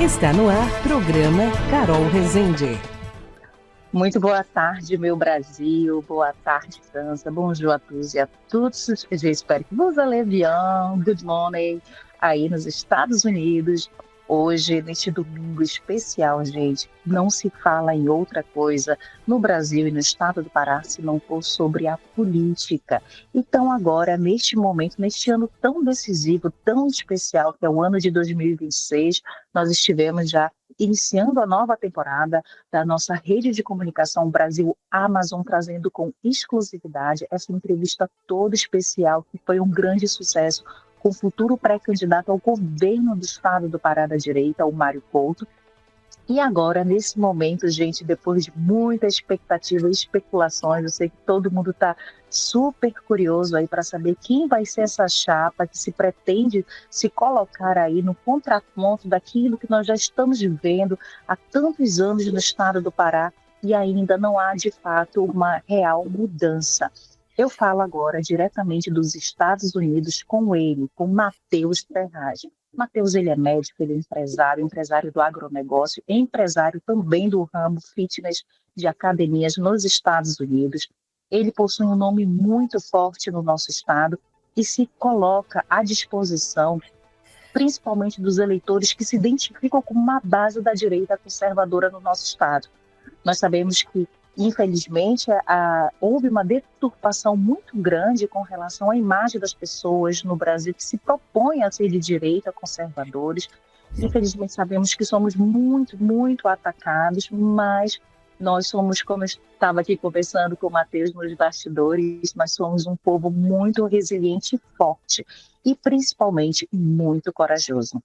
Está no ar, programa Carol Rezende. Muito boa tarde, meu Brasil. Boa tarde, França. Bonjour a tous e a todos. Eu espero que vous allez bien. Good morning. Aí nos Estados Unidos. Hoje, neste domingo especial, gente, não se fala em outra coisa no Brasil e no estado do Pará se não for sobre a política. Então, agora, neste momento, neste ano tão decisivo, tão especial, que é o ano de 2026, nós estivemos já iniciando a nova temporada da nossa rede de comunicação Brasil Amazon, trazendo com exclusividade essa entrevista toda especial, que foi um grande sucesso, com o futuro pré-candidato ao governo do estado do Pará da direita, o Mário Couto. E agora, nesse momento, gente, depois de muita expectativa e especulações, eu sei que todo mundo está super curioso aí para saber quem vai ser essa chapa que se pretende se colocar aí no contraponto daquilo que nós já estamos vivendo há tantos anos no estado do Pará e ainda não há, de fato, uma real mudança. Eu falo agora diretamente dos Estados Unidos com ele, com Matheus Ferraz. Matheus, ele é médico, ele é empresário do agronegócio, empresário também do ramo fitness de academias nos Estados Unidos. Ele possui um nome muito forte no nosso estado e se coloca à disposição, principalmente dos eleitores que se identificam como uma base da direita conservadora no nosso estado. Nós sabemos que, infelizmente, houve uma deturpação muito grande com relação à imagem das pessoas no Brasil que se propõem a ser de direita, conservadores. Infelizmente, sabemos que somos muito, muito atacados, mas nós somos, como eu estava aqui conversando com o Matheus nos bastidores, nós somos um povo muito resiliente e forte, e principalmente muito corajoso.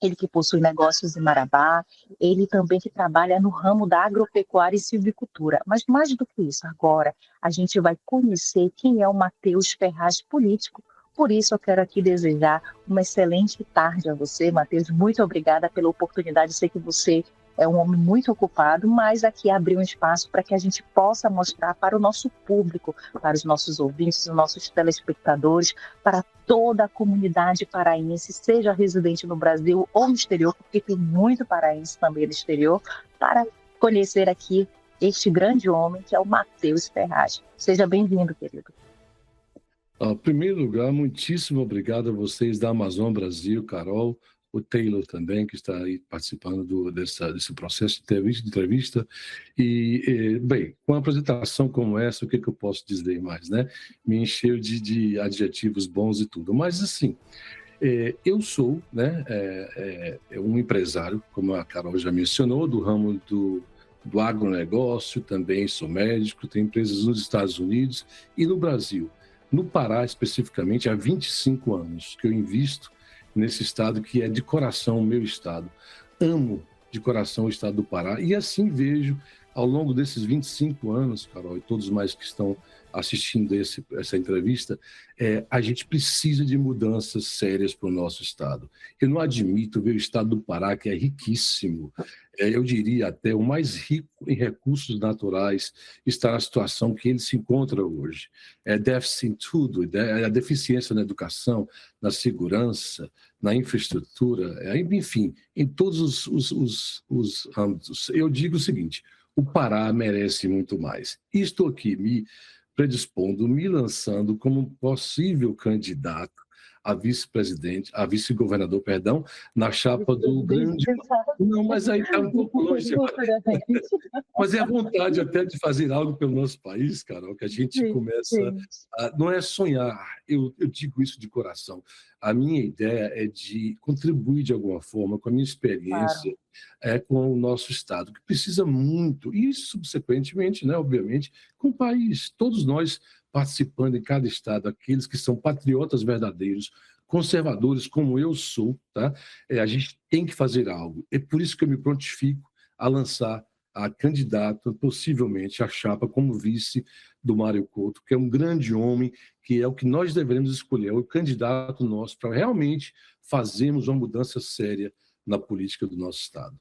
Ele que possui negócios em Marabá, ele também que trabalha no ramo da agropecuária e silvicultura. Mas mais do que isso, agora a gente vai conhecer quem é o Matheus Ferraz político. Por isso eu quero aqui desejar uma excelente tarde a você, Matheus. Muito obrigada pela oportunidade. Sei que você é um homem muito ocupado, mas aqui abriu um espaço para que a gente possa mostrar para o nosso público, para os nossos ouvintes, os nossos telespectadores, para toda a comunidade paraense, seja residente no Brasil ou no exterior, porque tem muito paraense também no exterior, para conhecer aqui este grande homem que é o Matheus Ferraz. Seja bem-vindo, querido. Em primeiro lugar, muitíssimo obrigado a vocês da Amazon Brasil, Carol, o Taylor também, que está aí participando desse processo de entrevista. E, bem, com uma apresentação como essa, o que eu posso dizer mais, né? Me encheu de adjetivos bons e tudo. Mas, assim, eu sou, né, um empresário, como a Carol já mencionou, do ramo do agronegócio, também sou médico, tenho empresas nos Estados Unidos e no Brasil. No Pará, especificamente, há 25 anos que eu invisto nesse estado que é de coração o meu estado. Amo de coração o estado do Pará e assim vejo, ao longo desses 25 anos, Carol, e todos mais que estão assistindo essa entrevista, a gente precisa de mudanças sérias para o nosso estado. Eu não admito ver o estado do Pará, que é riquíssimo, eu diria até o mais rico em recursos naturais, estar na situação que ele se encontra hoje. É déficit em tudo, a deficiência na educação, na segurança, na infraestrutura, enfim, em todos os âmbitos. Eu digo o seguinte, o Pará merece muito mais. E estou aqui me predispondo, me lançando como possível candidato a vice-presidente, a vice-governador, perdão, na chapa do grande... Não, mas aí está um pouco longe. Mas é a vontade até de fazer algo pelo nosso país, Carol, que a gente começa... Não é sonhar, eu digo isso de coração. A minha ideia é de contribuir de alguma forma com a minha experiência, com o nosso Estado, que precisa muito, e subsequentemente, né, obviamente, com o país. Todos nós participando em cada estado, aqueles que são patriotas verdadeiros, conservadores como eu sou, tá? A gente tem que fazer algo. É por isso que eu me prontifico a lançar a candidato, possivelmente, a chapa como vice do Mário Couto, que é um grande homem, que é o que nós devemos escolher, é o candidato nosso para realmente fazermos uma mudança séria na política do nosso Estado.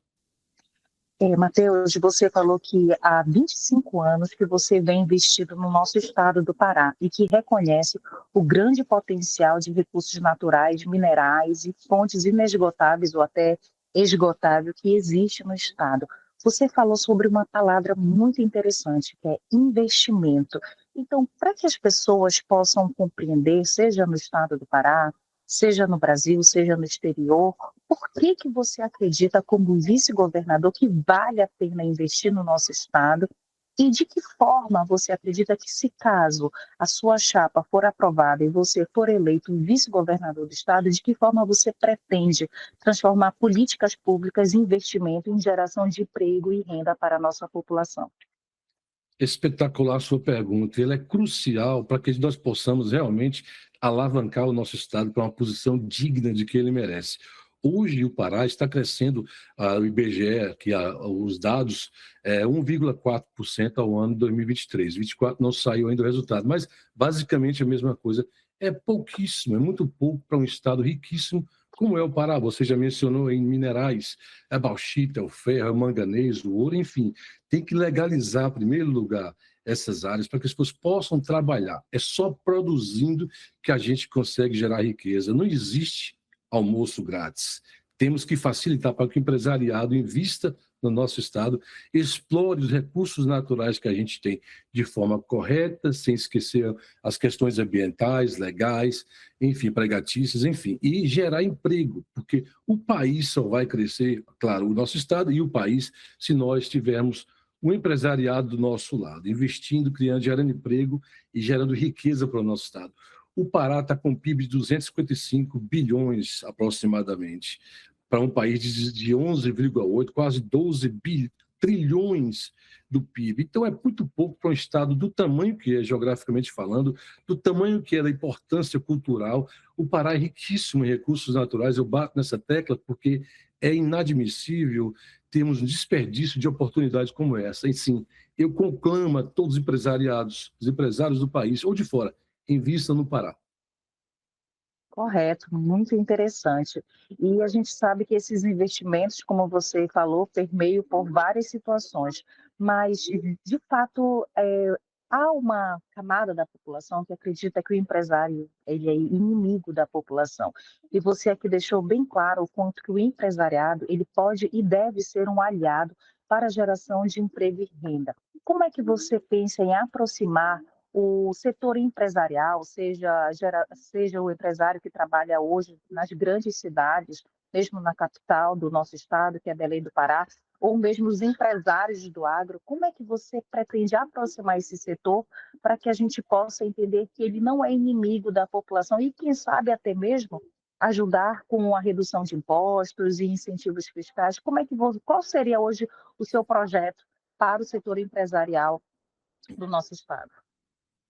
Matheus, você falou que há 25 anos que você vem investido no nosso estado do Pará e que reconhece o grande potencial de recursos naturais, minerais e fontes inesgotáveis ou até esgotável que existe no Estado. Você falou sobre uma palavra muito interessante, que é investimento. Então, para que as pessoas possam compreender, seja no Estado do Pará, seja no Brasil, seja no exterior, por que que você acredita, como vice-governador, que vale a pena investir no nosso Estado? E de que forma você acredita que, se caso a sua chapa for aprovada e você for eleito vice-governador do Estado, de que forma você pretende transformar políticas públicas, investimento em geração de emprego e renda para a nossa população? Espetacular a sua pergunta. Ela é crucial para que nós possamos realmente alavancar o nosso Estado para uma posição digna de que ele merece. Hoje, o Pará está crescendo, o IBGE, os dados, 1,4% ao ano de 2023. 2024 não saiu ainda o resultado, mas basicamente a mesma coisa. É pouquíssimo, é muito pouco para um Estado riquíssimo como é o Pará. Você já mencionou em minerais, a bauxita, o ferro, o manganês, o ouro, enfim. Tem que legalizar, em primeiro lugar, essas áreas para que as pessoas possam trabalhar. É só produzindo que a gente consegue gerar riqueza. Não existe almoço grátis. Temos que facilitar para que o empresariado invista no nosso Estado, explore os recursos naturais que a gente tem de forma correta, sem esquecer as questões ambientais, legais, enfim, empregatícias, enfim, e gerar emprego, porque o país só vai crescer, claro, o nosso Estado e o país, se nós tivermos o empresariado do nosso lado, investindo, criando, gerando emprego e gerando riqueza para o nosso Estado. O Pará está com um PIB de 255 bilhões aproximadamente, para um país de 11,8, quase 12 trilhões do PIB. Então, é muito pouco para um Estado do tamanho que é, geograficamente falando, do tamanho que é da importância cultural. O Pará é riquíssimo em recursos naturais, eu bato nessa tecla porque é inadmissível termos um desperdício de oportunidades como essa. E sim, eu conclamo a todos os empresários do país ou de fora, invistam no Pará. Correto, muito interessante. E a gente sabe que esses investimentos, como você falou, permeiam por várias situações, mas, de fato, há uma camada da população que acredita que o empresário ele é inimigo da população. E você aqui deixou bem claro o quanto que o empresariado ele pode e deve ser um aliado para a geração de emprego e renda. Como é que você pensa em aproximar o setor empresarial, seja o empresário que trabalha hoje nas grandes cidades, mesmo na capital do nosso estado, que é Belém do Pará, ou mesmo os empresários do agro, como é que você pretende aproximar esse setor para que a gente possa entender que ele não é inimigo da população e, quem sabe, até mesmo ajudar com a redução de impostos e incentivos fiscais? Qual seria hoje o seu projeto para o setor empresarial do nosso estado?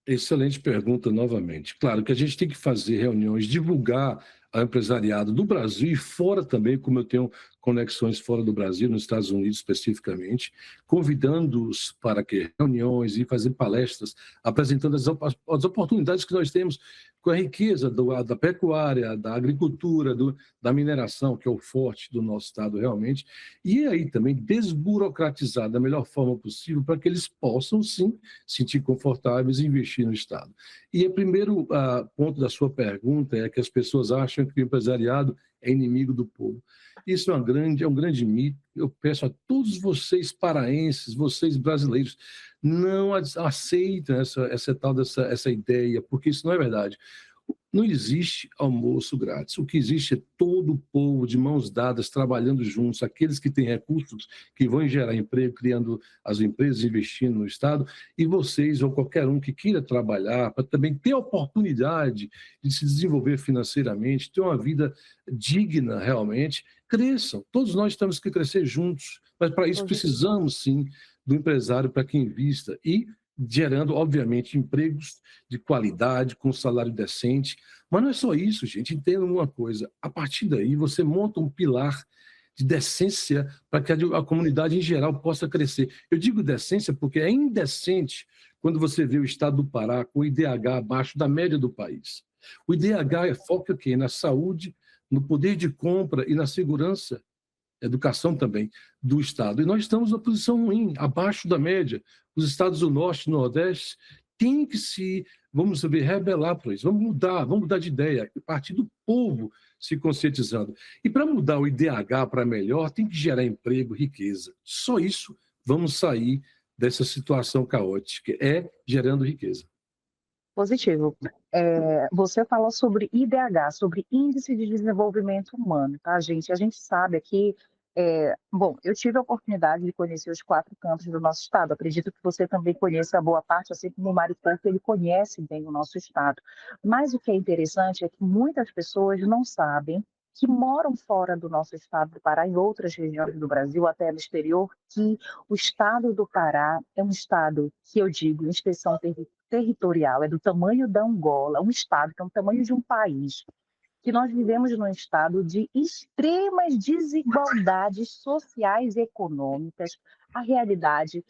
Excelente pergunta novamente. Claro que a gente tem que fazer reuniões, divulgar ao empresariado do Brasil e fora também, como eu tenho conexões fora do Brasil, nos Estados Unidos especificamente, convidando-os para que reuniões e fazer palestras, apresentando as oportunidades que nós temos com a riqueza da pecuária, da agricultura, da mineração, que é o forte do nosso estado realmente, e aí também desburocratizar da melhor forma possível para que eles possam, sim, sentir confortáveis e investir no Estado. E o primeiro ponto da sua pergunta é que as pessoas acham que o empresariado é inimigo do povo. Isso é um grande mito. Eu peço a todos vocês paraenses, vocês brasileiros, não aceitem essa ideia, porque isso não é verdade. Não existe almoço grátis. O que existe é todo o povo de mãos dadas, trabalhando juntos, aqueles que têm recursos que vão gerar emprego, criando as empresas, investindo no Estado, e vocês ou qualquer um que queira trabalhar para também ter a oportunidade de se desenvolver financeiramente, ter uma vida digna realmente, cresçam. Todos nós temos que crescer juntos, mas para isso precisamos, sim, do empresário para que invista e gerando, obviamente, empregos de qualidade, com salário decente. Mas não é só isso, gente. Entenda uma coisa. A partir daí, você monta um pilar de decência para que a comunidade em geral possa crescer. Eu digo decência porque é indecente quando você vê o estado do Pará com o IDH abaixo da média do país. O IDH foca aqui na saúde, no poder de compra e na segurança, educação também, do Estado. E nós estamos numa posição ruim, abaixo da média. Os estados do Norte e do Nordeste têm que se, vamos saber, rebelar para isso. Vamos mudar de ideia, partir do povo se conscientizando. E para mudar o IDH para melhor, tem que gerar emprego, riqueza. Só isso vamos sair dessa situação caótica, gerando riqueza. Positivo. Você falou sobre IDH, sobre Índice de Desenvolvimento Humano, tá, gente? A gente sabe aqui. Bom, eu tive a oportunidade de conhecer os 4 cantos do nosso estado. Acredito que você também conheça a boa parte, assim como o Mário Couto, ele conhece bem o nosso estado. Mas o que é interessante é que muitas pessoas não sabem, que moram fora do nosso estado do Pará, em outras regiões do Brasil, até no exterior, que o estado do Pará é um estado que eu digo, em extensão territorial, é do tamanho da Angola, um estado que é o tamanho de um país, que nós vivemos num estado de extremas desigualdades sociais e econômicas, a realidade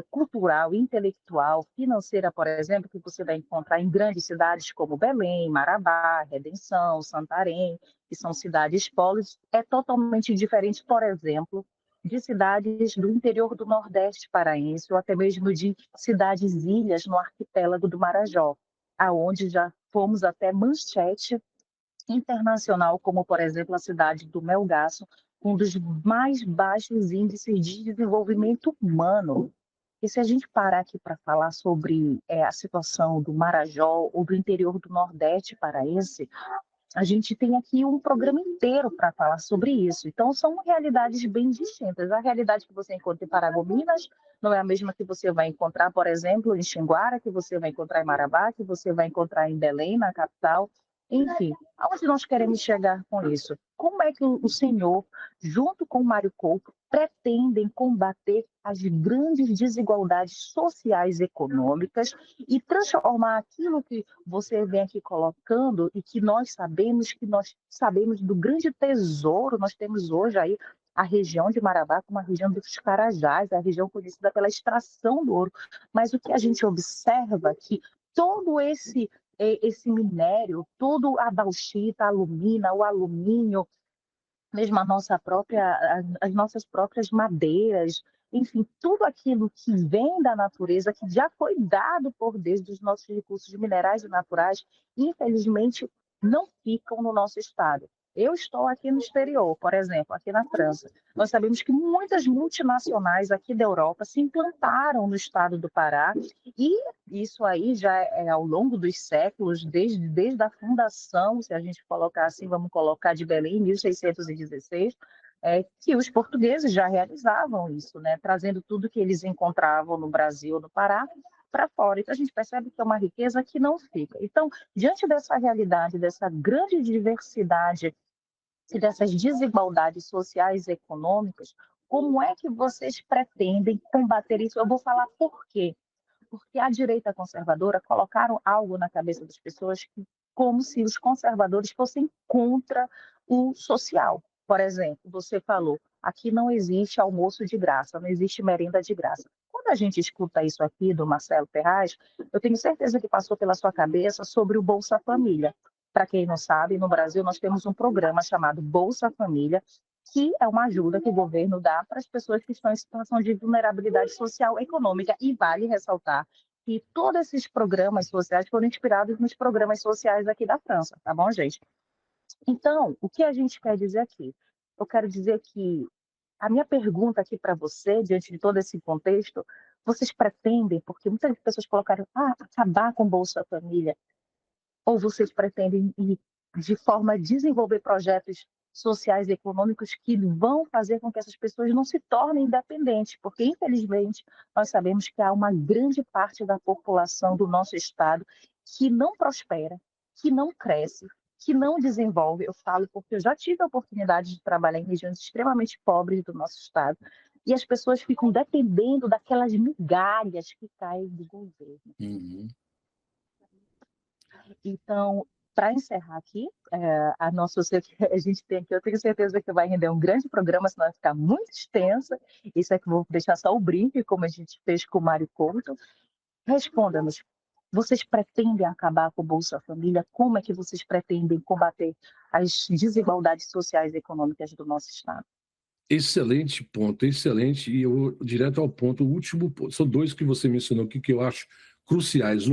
cultural, intelectual, financeira, por exemplo, que você vai encontrar em grandes cidades como Belém, Marabá, Redenção, Santarém, que são cidades polos, é totalmente diferente, por exemplo, de cidades do interior do Nordeste paraense, ou até mesmo de cidades-ilhas no arquipélago do Marajó, aonde já fomos até manchete internacional, como, por exemplo, a cidade do Melgaço, um dos mais baixos índices de desenvolvimento humano. E se a gente parar aqui para falar sobre a situação do Marajó ou do interior do Nordeste paraense, a gente tem aqui um programa inteiro para falar sobre isso. Então, são realidades bem distintas. A realidade que você encontra em Paragominas não é a mesma que você vai encontrar, por exemplo, em Xinguara, que você vai encontrar em Marabá, que você vai encontrar em Belém, na capital. Enfim, aonde nós queremos chegar com isso? Como é que o senhor, junto com o Mário Couto, pretendem combater as grandes desigualdades sociais e econômicas e transformar aquilo que você vem aqui colocando e que nós sabemos do grande tesouro, nós temos hoje aí a região de Marabá como a região dos Carajás, a região conhecida pela extração do ouro. Mas o que a gente observa é que todo esse minério, tudo a bauxita, a alumina, o alumínio, mesmo as nossas próprias madeiras, enfim, tudo aquilo que vem da natureza, que já foi dado por Deus dos nossos recursos minerais e naturais, infelizmente não ficam no nosso estado. Eu estou aqui no exterior, por exemplo, aqui na França. Nós sabemos que muitas multinacionais aqui da Europa se implantaram no estado do Pará, e isso aí já é ao longo dos séculos, desde a fundação, se a gente colocar assim, vamos colocar de Belém, em 1616, que os portugueses já realizavam isso, né? Trazendo tudo que eles encontravam no Brasil, no Pará, para fora. Então, a gente percebe que é uma riqueza que não fica. Então, diante dessa realidade, dessa grande diversidade e dessas desigualdades sociais e econômicas, como é que vocês pretendem combater isso? Eu vou falar por quê. Porque a direita conservadora colocaram algo na cabeça das pessoas como se os conservadores fossem contra o social. Por exemplo, você falou, aqui não existe almoço de graça, não existe merenda de graça. Quando a gente escuta isso aqui do Marcelo Ferraz, eu tenho certeza que passou pela sua cabeça sobre o Bolsa Família. Para quem não sabe, no Brasil nós temos um programa chamado Bolsa Família, que é uma ajuda que o governo dá para as pessoas que estão em situação de vulnerabilidade social e econômica. E vale ressaltar que todos esses programas sociais foram inspirados nos programas sociais aqui da França, tá bom, gente? Então, o que a gente quer dizer aqui? Eu quero dizer que a minha pergunta aqui para você, diante de todo esse contexto, vocês pretendem, porque muitas pessoas colocaram, acabar com o Bolsa Família, ou vocês pretendem ir de forma a desenvolver projetos sociais e econômicos que vão fazer com que essas pessoas não se tornem independentes, porque, infelizmente, nós sabemos que há uma grande parte da população do nosso estado que não prospera, que não cresce, que não desenvolve. Eu falo porque eu já tive a oportunidade de trabalhar em regiões extremamente pobres do nosso estado, e as pessoas ficam dependendo daquelas migalhas que caem do governo. Uhum. Então, para encerrar aqui, a gente tem aqui, eu tenho certeza que vai render um grande programa, senão vai ficar muito extensa. Isso aqui eu vou deixar só o brinque, como a gente fez com o Mário Couto. Responda-nos, vocês pretendem acabar com o Bolsa Família? Como é que vocês pretendem combater as desigualdades sociais e econômicas do nosso estado? Excelente ponto, excelente. E eu direto ao ponto, o último ponto. São dois que você mencionou aqui que eu acho cruciais.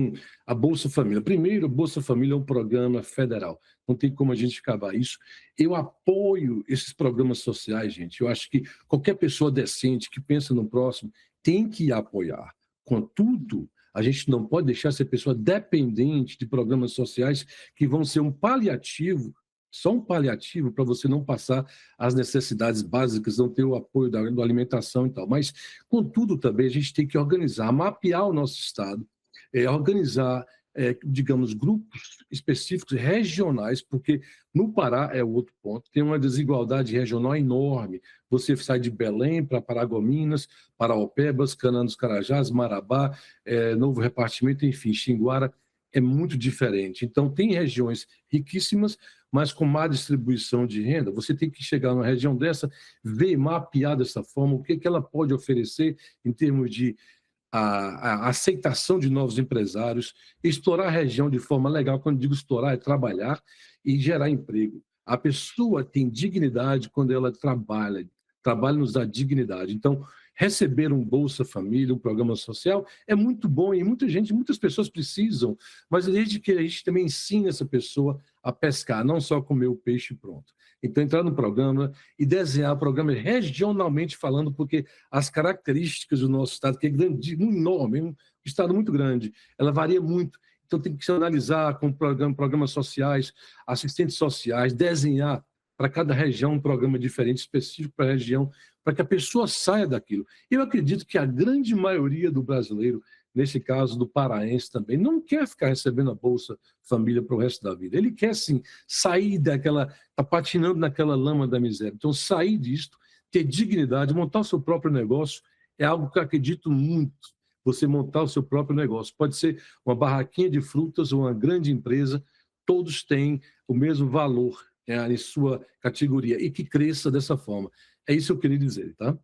A Bolsa Família. Primeiro, a Bolsa Família é um programa federal. Não tem como a gente cavar isso. Eu apoio esses programas sociais, gente. Eu acho que qualquer pessoa decente que pensa no próximo tem que apoiar. Contudo, a gente não pode deixar essa pessoa dependente de programas sociais que vão ser um paliativo, só um paliativo para você não passar as necessidades básicas, não ter o apoio da alimentação e tal. Mas, contudo, também a gente tem que organizar, mapear o nosso Estado, organizar, digamos, grupos específicos regionais, porque no Pará é o outro ponto, tem uma desigualdade regional enorme. Você sai de Belém para Paragominas, Paraopebas, Canaã dos Carajás, Marabá, Novo Repartimento, enfim, Xinguara, é muito diferente. Então, tem regiões riquíssimas, mas com má distribuição de renda. Você tem que chegar numa região dessa, ver, mapear dessa forma, o que ela pode oferecer em termos de a aceitação de novos empresários, explorar a região de forma legal. Quando digo explorar, é trabalhar e gerar emprego. A pessoa tem dignidade quando ela trabalha nos dá dignidade. Então, receber um Bolsa Família, um programa social, é muito bom e muitas pessoas precisam, mas desde que a gente também ensine essa pessoa a pescar, não só comer o peixe pronto. Então, entrar no programa e desenhar o programa regionalmente falando, porque as características do nosso estado, que é grande, enorme, um estado muito grande, ela varia muito. Então, tem que se analisar com programas sociais, assistentes sociais, desenhar para cada região um programa diferente, específico para a região, para que a pessoa saia daquilo. Eu acredito que a grande maioria do brasileiro, nesse caso do paraense também, não quer ficar recebendo a Bolsa Família para o resto da vida. Ele quer, sim, sair daquela, tá patinando naquela lama da miséria. Então, sair disto, ter dignidade, montar o seu próprio negócio, é algo que eu acredito muito. Você montar o seu próprio negócio. Pode ser uma barraquinha de frutas ou uma grande empresa, todos têm o mesmo valor em sua categoria e que cresça dessa forma. É isso que eu queria dizer, tá?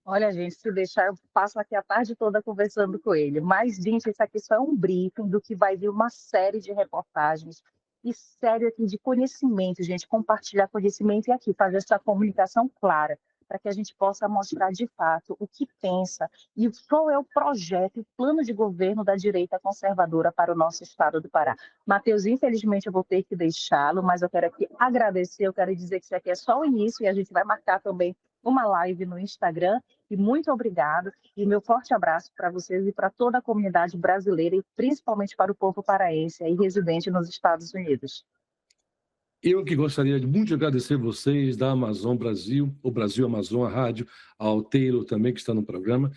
Olha, gente, se deixar, eu passo aqui a tarde toda conversando com ele. Mas, gente, isso aqui só é um briefing do que vai vir uma série de reportagens e série aqui de conhecimento, gente, compartilhar conhecimento e aqui fazer essa comunicação clara, para que a gente possa mostrar de fato o que pensa e qual é o projeto e plano de governo da direita conservadora para o nosso estado do Pará. Matheus, infelizmente eu vou ter que deixá-lo, mas eu quero aqui agradecer, eu quero dizer que isso aqui é só o início e a gente vai marcar também uma live no Instagram. E muito obrigado e meu forte abraço para vocês e para toda a comunidade brasileira e principalmente para o povo paraense aí residente nos Estados Unidos. Eu que gostaria de muito agradecer vocês da Amazon Brasil, o Brasil Amazon, a rádio, ao Taylor também que está no programa.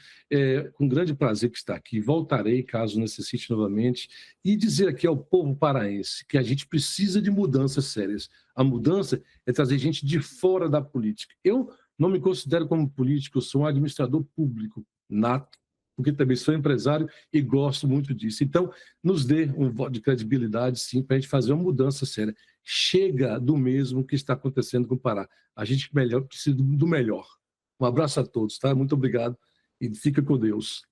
Com grande prazer que está aqui. Voltarei caso necessite novamente e dizer aqui ao povo paraense que a gente precisa de mudanças sérias. A mudança é trazer gente de fora da política. Eu não me considero como político, eu sou um administrador público nato, porque também sou empresário e gosto muito disso. Então, nos dê um voto de credibilidade, sim, para a gente fazer uma mudança séria. Chega do mesmo que está acontecendo com o Pará. A gente precisa do melhor. Um abraço a todos, tá? Muito obrigado e fica com Deus.